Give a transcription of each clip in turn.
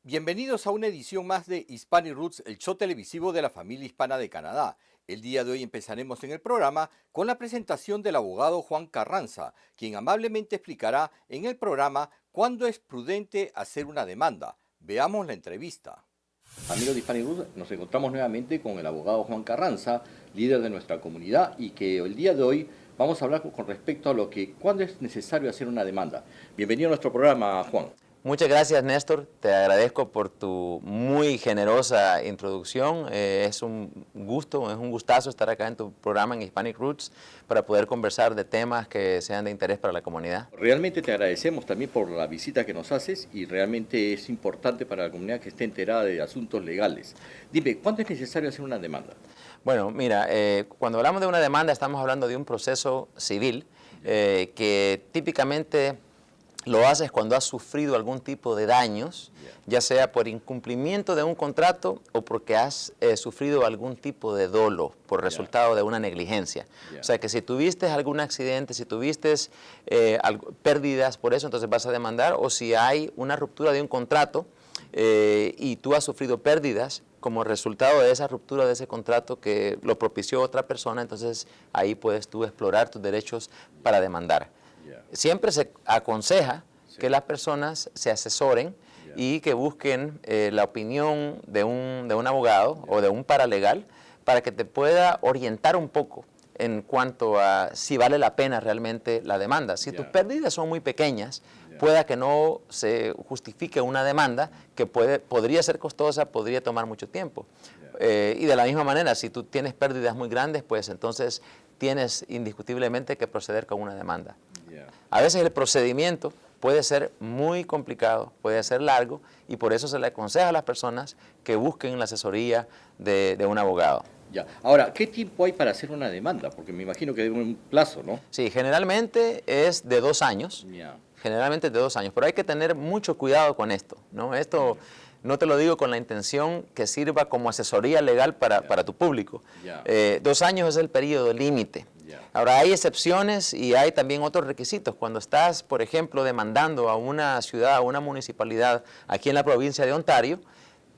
Bienvenidos a una edición más de Hispanic Roots, el show televisivo de la familia hispana de Canadá. El día de hoy empezaremos en el programa con la presentación del abogado Juan Carranza, quien amablemente explicará en el programa cuándo es prudente hacer una demanda. Veamos la entrevista. Amigos de Hispanic Roots, nos encontramos nuevamente con el abogado Juan Carranza, líder de nuestra comunidad, y que el día de hoy vamos a hablar con respecto a cuándo es necesario hacer una demanda. Bienvenido a nuestro programa, Juan. Muchas gracias, Néstor. Te agradezco por tu muy generosa introducción. Es un gusto, es un gustazo estar acá en tu programa en Hispanic Roots para poder conversar de temas que sean de interés para la comunidad. Realmente te agradecemos también por la visita que nos haces y realmente es importante para la comunidad que esté enterada de asuntos legales. Dime, ¿cuándo es necesario hacer una demanda? Bueno, mira, cuando hablamos de una demanda estamos hablando de un proceso civil que típicamente lo haces cuando has sufrido algún tipo de daños, ya sea por incumplimiento de un contrato o porque has sufrido algún tipo de dolo por resultado de una negligencia. O sea que si tuviste algún accidente, si tuviste pérdidas por eso, entonces vas a demandar, o si hay una ruptura de un contrato y tú has sufrido pérdidas como resultado de esa ruptura de ese contrato que lo propició otra persona, entonces ahí puedes tú explorar tus derechos para demandar. Siempre se aconseja que las personas se asesoren y que busquen la opinión de un abogado o de un paralegal para que te pueda orientar un poco en cuanto a si vale la pena realmente la demanda. Si tus pérdidas son muy pequeñas, pueda que no se justifique una demanda que podría ser costosa, podría tomar mucho tiempo. Y de la misma manera, si tú tienes pérdidas muy grandes, pues entonces tienes indiscutiblemente que proceder con una demanda. A veces el procedimiento puede ser muy complicado, puede ser largo, y por eso se le aconseja a las personas que busquen la asesoría de un abogado. Ya. Ahora, ¿qué tiempo hay para hacer una demanda? Porque me imagino que hay un plazo, ¿no? Sí, generalmente es de 2 años. Generalmente es de 2 años, pero hay que tener mucho cuidado con esto, ¿no? Esto no te lo digo con la intención que sirva como asesoría legal para tu público. 2 años es el periodo límite. Ahora, hay excepciones y hay también otros requisitos. Cuando estás, por ejemplo, demandando a una ciudad, a una municipalidad aquí en la provincia de Ontario,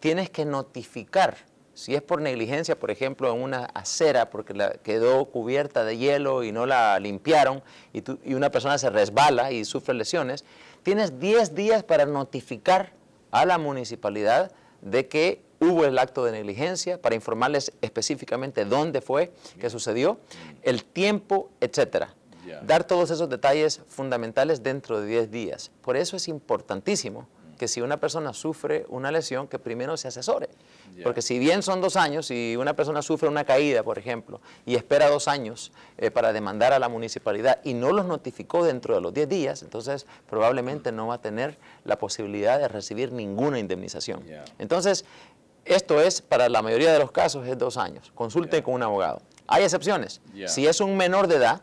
tienes que notificar. Si es por negligencia, por ejemplo, en una acera porque quedó cubierta de hielo y no la limpiaron y una persona se resbala y sufre lesiones, tienes 10 días para notificar a la municipalidad de que hubo el acto de negligencia, para informarles específicamente dónde fue que sucedió, el tiempo, etcétera. Dar todos esos detalles fundamentales dentro de 10 días. Por eso es importantísimo que si una persona sufre una lesión, que primero se asesore. Porque si bien son 2 años, si una persona sufre una caída, por ejemplo, y espera 2 años para demandar a la municipalidad y no los notificó dentro de los 10 días, entonces probablemente no va a tener la posibilidad de recibir ninguna indemnización. Entonces, esto es, para la mayoría de los casos, es 2 años. Consulte con un abogado. Hay excepciones. Si es un menor de edad,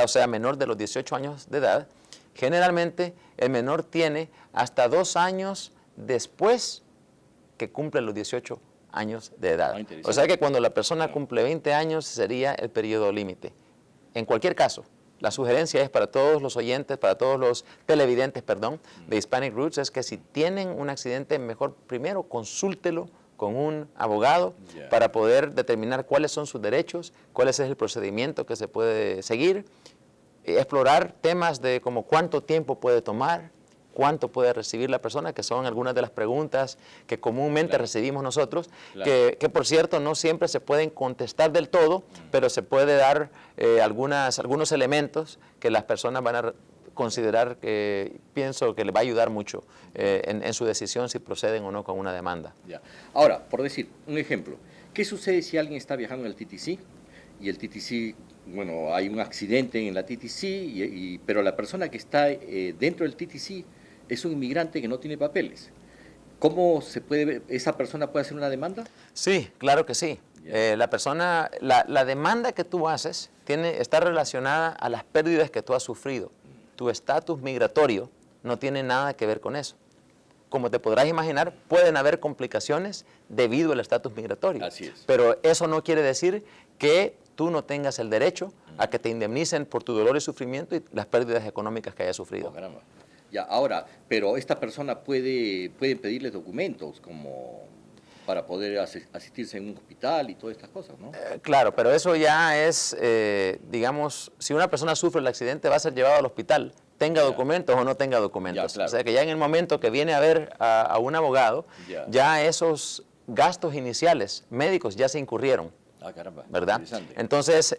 o sea, menor de los 18 años de edad, generalmente el menor tiene hasta 2 años después que cumple los 18 años de edad. O sea que cuando la persona cumple 20 años sería el periodo límite. En cualquier caso, la sugerencia es para todos los oyentes, para todos los televidentes, de Hispanic Roots, es que si tienen un accidente, mejor primero consúltelo con un abogado para poder determinar cuáles son sus derechos, cuál es el procedimiento que se puede seguir, explorar temas de como cuánto tiempo puede tomar, cuánto puede recibir la persona, que son algunas de las preguntas que comúnmente recibimos nosotros, que por cierto no siempre se pueden contestar del todo, pero se puede dar algunos elementos que las personas van a considerar que pienso que les va a ayudar mucho en su decisión si proceden o no con una demanda. Ahora, por decir un ejemplo, ¿qué sucede si alguien está viajando en el TTC y el TTC, bueno, hay un accidente en la TTC, pero la persona que está dentro del TTC es un inmigrante que no tiene papeles? ¿Cómo esa persona puede hacer una demanda? Sí, claro que sí. La demanda que tú haces está relacionada a las pérdidas que tú has sufrido. Tu estatus migratorio no tiene nada que ver con eso. Como te podrás imaginar, pueden haber complicaciones debido al estatus migratorio. Así es. Pero eso no quiere decir que tú no tengas el derecho a que te indemnicen por tu dolor y sufrimiento y las pérdidas económicas que hayas sufrido. Oh, caramba. Ya, ahora, pero esta persona puede pedirles documentos como para poder asistirse en un hospital y todas estas cosas, ¿no? Claro, pero eso ya es, digamos, si una persona sufre el accidente va a ser llevado al hospital, tenga documentos o no tenga documentos. Claro. O sea que ya en el momento que viene a ver a un abogado, ya esos gastos iniciales médicos ya se incurrieron. Ah, caramba. ¿Verdad? Entonces,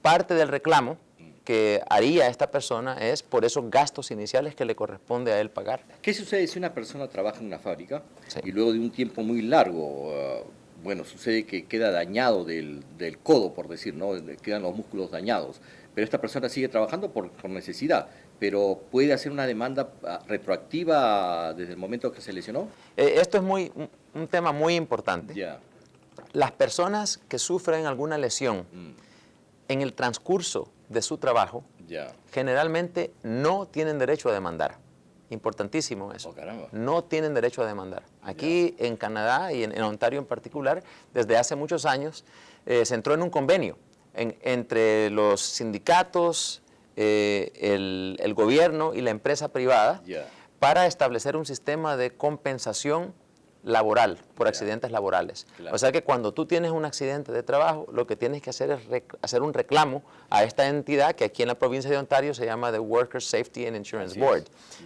parte del reclamo que haría esta persona es por esos gastos iniciales que le corresponde a él pagar. ¿Qué sucede si una persona trabaja en una fábrica y luego de un tiempo muy largo, bueno, sucede que queda dañado del codo, por decir, ¿no? Quedan los músculos dañados, pero esta persona sigue trabajando por necesidad, pero ¿puede hacer una demanda retroactiva desde el momento que se lesionó? Esto es un tema muy importante. Ya. Las personas que sufren alguna lesión en el transcurso de su trabajo, generalmente no tienen derecho a demandar. Importantísimo eso. Oh, caramba. No tienen derecho a demandar. Aquí en Canadá y en Ontario en particular, desde hace muchos años, se entró en un convenio entre los sindicatos, el gobierno y la empresa privada para establecer un sistema de compensación laboral, por accidentes laborales. Claro. O sea que cuando tú tienes un accidente de trabajo, lo que tienes que hacer es hacer un reclamo a esta entidad que aquí en la provincia de Ontario se llama the Workers' Safety and Insurance Board,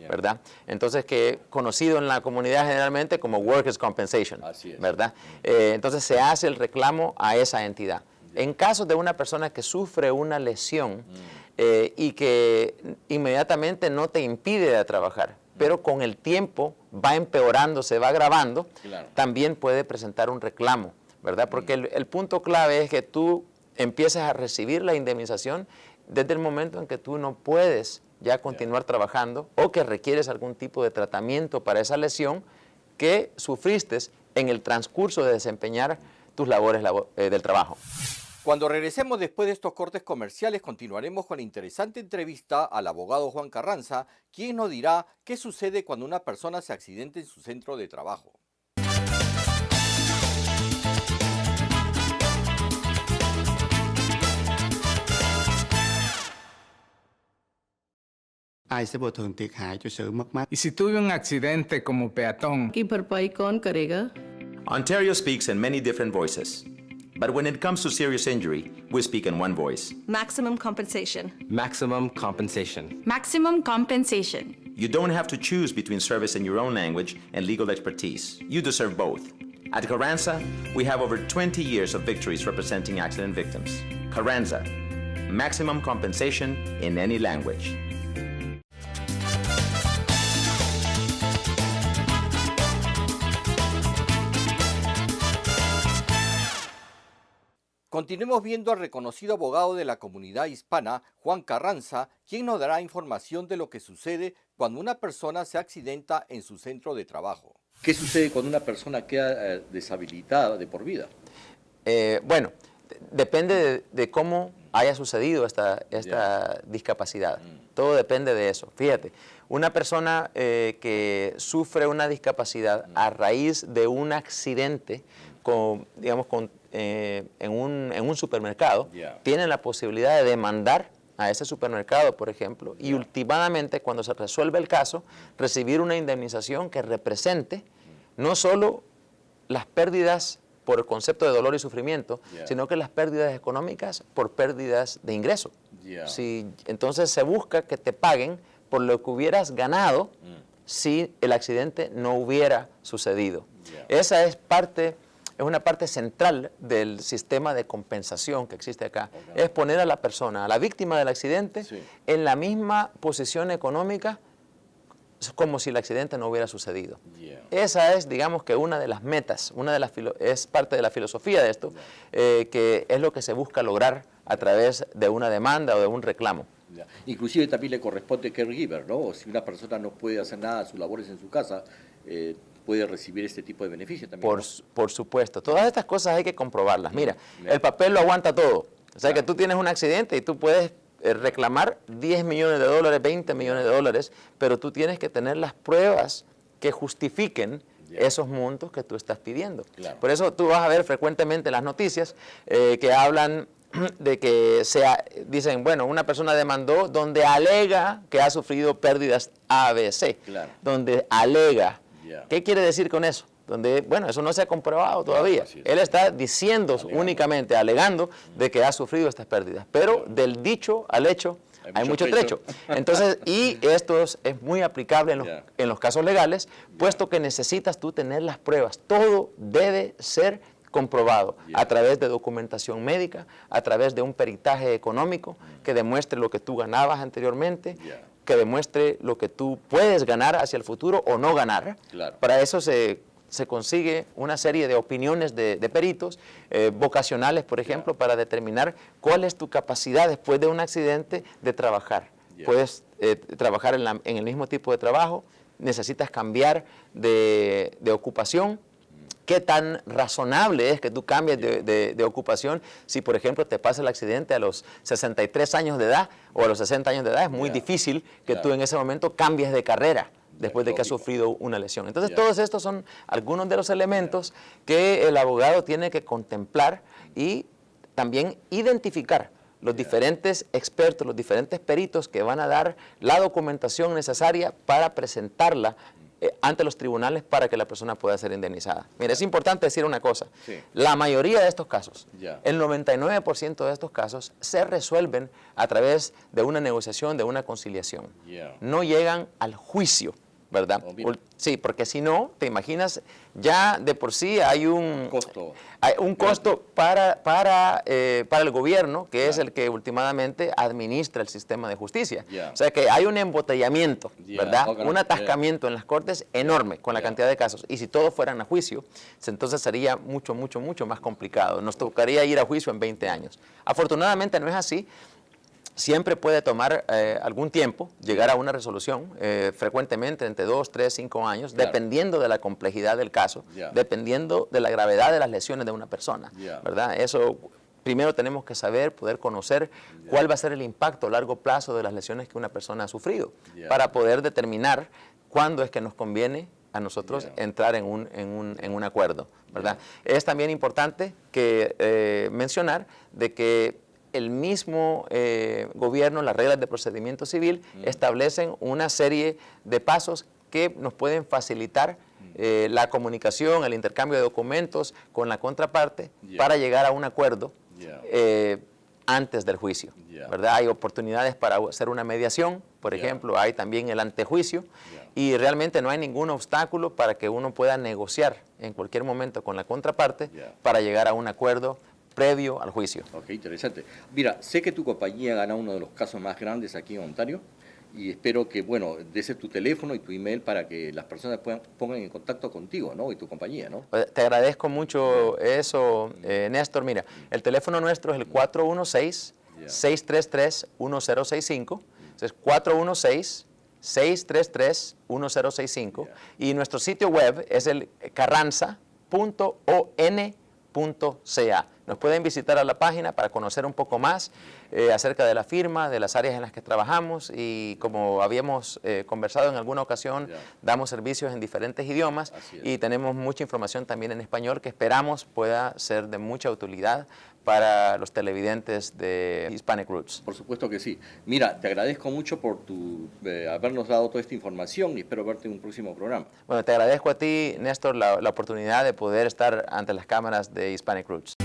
¿verdad? Entonces, que conocido en la comunidad generalmente como Workers' Compensation, ¿verdad? Entonces se hace el reclamo a esa entidad. En caso de una persona que sufre una lesión y que inmediatamente no te impide de trabajar, pero con el tiempo va empeorando, se va agravando, también puede presentar un reclamo, ¿verdad? Porque el punto clave es que tú empieces a recibir la indemnización desde el momento en que tú no puedes ya continuar trabajando o que requieres algún tipo de tratamiento para esa lesión que sufriste en el transcurso de desempeñar tus labores del trabajo. Cuando regresemos después de estos cortes comerciales, continuaremos con la interesante entrevista al abogado Juan Carranza, quien nos dirá qué sucede cuando una persona se accidenta en su centro de trabajo. Y si tuve un accidente como peatón, Ontario speaks in many different voices. But when it comes to serious injury, we speak in one voice. Maximum compensation. Maximum compensation. Maximum compensation. You don't have to choose between service in your own language and legal expertise. You deserve both. At Carranza, we have over 20 years of victories representing accident victims. Carranza, maximum compensation in any language. Continuemos viendo al reconocido abogado de la comunidad hispana, Juan Carranza, quien nos dará información de lo que sucede cuando una persona se accidenta en su centro de trabajo. ¿Qué sucede cuando una persona queda deshabilitada de por vida? Bueno, depende de cómo haya sucedido esta discapacidad. Todo depende de eso. Fíjate, una persona que sufre una discapacidad a raíz de un accidente, en un supermercado, tienen la posibilidad de demandar a ese supermercado, por ejemplo, y últimamente, cuando se resuelve el caso, recibir una indemnización que represente no solo las pérdidas por el concepto de dolor y sufrimiento, sino que las pérdidas económicas por pérdidas de ingreso. Entonces se busca que te paguen por lo que hubieras ganado si el accidente no hubiera sucedido. Esa es una parte central del sistema de compensación que existe acá. Es poner a la persona, a la víctima del accidente, en la misma posición económica como si el accidente no hubiera sucedido. Esa es, digamos, que una de las metas, es parte de la filosofía de esto, que es lo que se busca lograr a través de una demanda o de un reclamo. Inclusive también le corresponde caregiver, ¿no? Si una persona no puede hacer nada de sus labores en su casa, puede recibir este tipo de beneficios también. Por supuesto. Todas estas cosas hay que comprobarlas. Mira, el papel lo aguanta todo. O sea que tú tienes un accidente y tú puedes reclamar 10 millones de dólares, 20 millones de dólares, pero tú tienes que tener las pruebas que justifiquen esos montos que tú estás pidiendo. Por eso tú vas a ver frecuentemente en las noticias que hablan de que dicen, bueno, una persona demandó donde alega que ha sufrido pérdidas ABC, Claro. donde alega. Ya. ¿Qué quiere decir con eso? Donde, bueno, eso no se ha comprobado todavía. así es. Él está diciendo únicamente, alegando de que ha sufrido estas pérdidas. Pero del dicho al hecho hay mucho trecho. Entonces, y esto es muy aplicable en los casos legales, puesto que necesitas tú tener las pruebas. Todo debe ser comprobado a través de documentación médica, a través de un peritaje económico que demuestre lo que tú ganabas anteriormente, que demuestre lo que tú puedes ganar hacia el futuro o no ganar. Claro. Para eso se consigue una serie de opiniones de peritos vocacionales, por ejemplo, para determinar cuál es tu capacidad después de un accidente de trabajar. Puedes trabajar en el mismo tipo de trabajo, necesitas cambiar de ocupación. ¿Qué tan razonable es que tú cambies de ocupación si, por ejemplo, te pasa el accidente a los 63 años de edad o a los 60 años de edad? Es muy difícil que tú en ese momento cambies de carrera después de que has sufrido una lesión. Entonces, todos estos son algunos de los elementos que el abogado tiene que contemplar y también identificar los diferentes expertos, los diferentes peritos que van a dar la documentación necesaria para presentarla ante los tribunales para que la persona pueda ser indemnizada. Mira, es importante decir una cosa. La mayoría de estos casos, el 99% de estos casos, se resuelven a través de una negociación, de una conciliación. No llegan al juicio, ¿verdad? Sí, porque si no, te imaginas, ya de por sí hay un costo para el gobierno, que es el que últimamente administra el sistema de justicia. O sea que hay un embotellamiento, ¿verdad? Un atascamiento en las cortes enorme con la cantidad de casos. Y si todos fueran a juicio, entonces sería mucho más complicado. Nos tocaría ir a juicio en 20 años. Afortunadamente no es así. Siempre puede tomar algún tiempo llegar a una resolución, frecuentemente entre 2, 3, 5 años, dependiendo de la complejidad del caso, dependiendo de la gravedad de las lesiones de una persona, ¿verdad? Eso primero tenemos que saber, poder conocer cuál va a ser el impacto a largo plazo de las lesiones que una persona ha sufrido, para poder determinar cuándo es que nos conviene a nosotros entrar en un acuerdo, ¿verdad? Es también importante que mencionar de que el mismo gobierno, las reglas de procedimiento civil, establecen una serie de pasos que nos pueden facilitar la comunicación, el intercambio de documentos con la contraparte para llegar a un acuerdo antes del juicio, ¿verdad? Hay oportunidades para hacer una mediación, por ejemplo, hay también el antejuicio, y realmente no hay ningún obstáculo para que uno pueda negociar en cualquier momento con la contraparte para llegar a un acuerdo previo al juicio. Ok, interesante. Mira, sé que tu compañía gana uno de los casos más grandes aquí en Ontario y espero que, bueno, des tu teléfono y tu email para que las personas pongan en contacto contigo, ¿no? Y tu compañía, ¿no? Te agradezco mucho eso, Néstor. Mira, el teléfono nuestro es el 416-633-1065. Es 416-633-1065. Y nuestro sitio web es el carranza.on.ca. Nos pueden visitar a la página para conocer un poco más acerca de la firma, de las áreas en las que trabajamos y como habíamos conversado en alguna ocasión, damos servicios en diferentes idiomas y tenemos mucha información también en español que esperamos pueda ser de mucha utilidad para los televidentes de Hispanic Roots. Por supuesto que sí. Mira, te agradezco mucho por habernos dado toda esta información y espero verte en un próximo programa. Bueno, te agradezco a ti, Néstor, la oportunidad de poder estar ante las cámaras de Hispanic Roots.